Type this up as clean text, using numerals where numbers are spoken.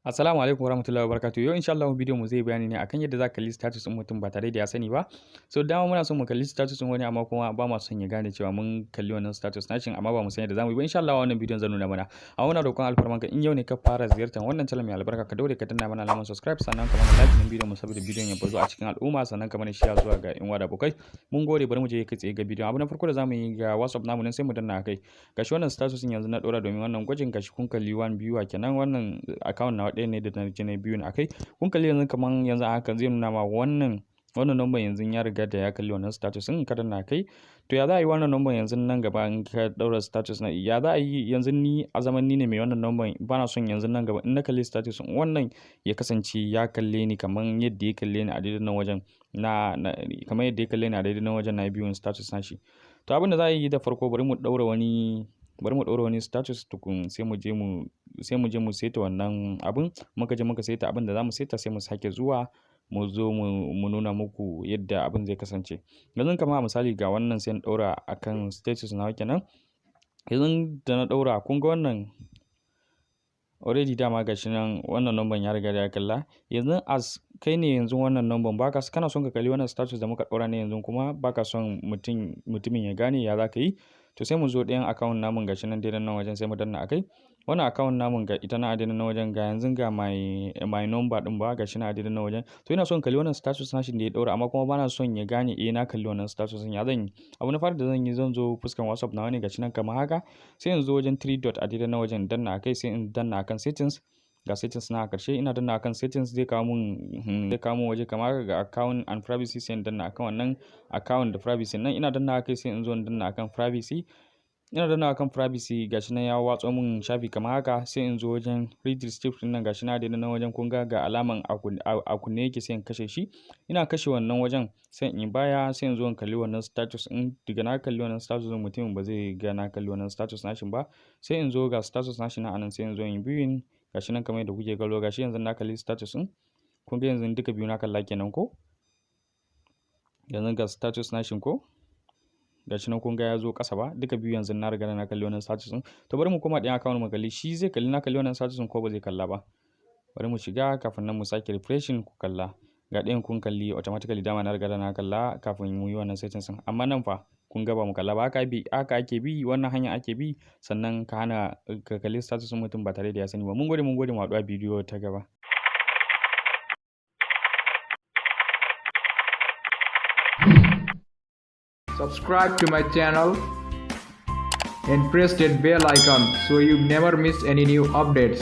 Assalamu alaikum warahmatullahi wabarakatuh. Yau insha Allah bidiyon mu zai bayani ne akan yadda za ka kalli status ɗin mutum ba tare da ya sani ba. So dama muna son mu kalli status ɗin wani amma kuma ba mu son ya gane cewa mun kalli wannan status nashin amma ba mu san yadda zamu yi ba. Insha Allah wannan bidiyon zan nuna mana. A wannan roƙon alfarman ka in yau ne ka fara ziyartar wannan channel mai albarka ka daure ka danna mana alamar subscribe sannan ka mana like din bidiyon mu saboda bidiyon ya bazu a cikin al'umma sannan ka mana share zuwa ga yan da abokai. Mun gode bari mu je kai tsaye ga bidiyon. Abu na farko da zamu yi ga WhatsApp namu nan sai mu danna kai. Gashi wannan status ɗin yanzu na ɗora domin wannan gwajin gashi kun kalli one viewer kenan wannan account na ɗaya ne da na biyu ne akai kun kalli yanzu kaman yanzu haka zai nuna ma wannan number yanzu ya riga da ya kalli wannan status din kada na kai to ya za a yi wannan number yanzu nan gaba in ka daura status na ya za a yi yanzu ni a zaman ni ne mai wannan number bana son yanzu nan gaba in na kalli status wannan ya kasance ya kalle ni kaman yadda ya kalle ni a daidai nan wajen kamar yadda ya kalle ni a daidai nan wajen na biyun status na shi to abin da za a yi da farko bari mu ɗaura wani status tukun sai mu je mu seta wannan abin muka je muka seta abin da zamu seta sai mu sake zuwa mu zo mu nuna muku yadda abin zai kasance yanzu kamar misali ga wannan sai na ɗaura akan status na kenan yanzu da na ɗaura kun ga wannan already dama gashi nan wannan number ya riga da ya kalla yanzu as kai ne yanzu wannan number baka kana son ka kalli wannan status da muka ɗaura ne yanzu kuma baka son mutumin ya gane ya za ka yi to sai mu zo ɗayan account namun gashi nan daidai nan wajen sai mu danna akai wannan account namun ga ita na a daidai nan wajen ga yanzu ga my number din ba gashi na a daidai nan wajen to ina son kalli wannan status nashin da ya ɗaura amma kuma bana son ya gane na kalli wannan status ya zan yi abu na fara da zan yi zan zo fuskan WhatsApp nawa ne gashi nan kamar haka sai in zo wajen 3 dot a daidai nan wajen danna akai sai in danna akan settings ga settings na a ƙarshe ina danna akan settings zai kawo mun waje kamar ga account and privacy sai in danna akan wannan account da privacy nan ina danna akai sai in zo in danna akan privacy ina danna akan privacy gashi nan ya watso mun shafi kamar haka sai in zo wajen read restriction nan gashi na daidai nan wajen kun ga alaman a kunne yake sai in kashe shi ina kashe wannan wajen sai in baya sai in zo in kalli wannan status in daga na kalli wannan status din mutumin ba zai ga na kalli wannan status nashin ba sai in zo ga status nashin nan anan sai in zo in viewing gashi nan kamar yadda kuke kallo gashi yanzu na kalli status din kun ga yanzu duka biyu na kalla kenan ko yanzu ga status nashin ko gashi nan kun ga ya zo ƙasa ba duka biyu yanzu na riga na kalli wannan status din to bari mu koma ɗayan account mu kalli shi zai kalli na kalli wannan status din ko ba zai kalla ba bari mu shiga kafin nan mu sake refreshing ku kalla ga ɗayan kun kalli automatically dama na riga na kalla kafin mu yi wannan settings din amma nan fa kun ga ba mu kalla ba haka ake bi wannan hanya ake bi sannan ka hana ka kalli status din mutum ba tare da ya sani ba mun gode mu haɗu a bidiyo ta gaba. Subscribe to my channel and press that bell icon so you never miss any new updates.